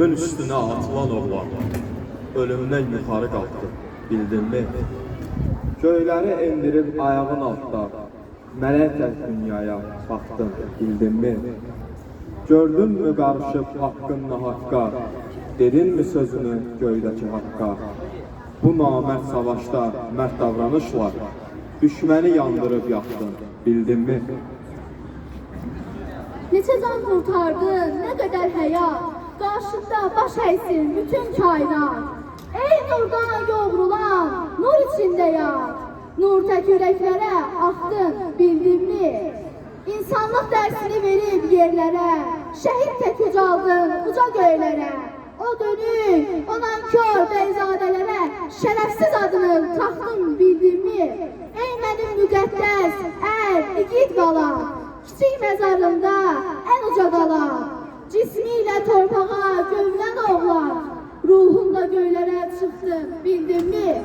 Ön üstüne atılan oğlan ölümden yukarı kalktı, bildin mi? Köyleri endirip ayağın altta, melek dünyaya baktın, bildin mi? Gördün mü karışıp hakkınla hakka, dedin mi sözünü göydeki hakka? Bu namert savaşta mert davranışlar, düşməni yandırıp yaktın, bildin mi? Neçə can kurtardın, ne kadar həyat, qarşında baş əysin bütün kainat. Ey nurdan yoğrulan, nur içinde yat, nur tək ürəklərə axdın, bildin mi? İnsanlıq dərsini verib yerlərə, şəhid tək ucaldın uca göylərə. O dönük, olan kör beyzadələrə, şərəfsiz adını taxdın, bildin mi? Ey mənim müqəddəs, igid qala, kiçik məzarında ən uca qala, cismiyle torpağa gömülən oğlan, ruhunla göylere çıktı, bildin mi?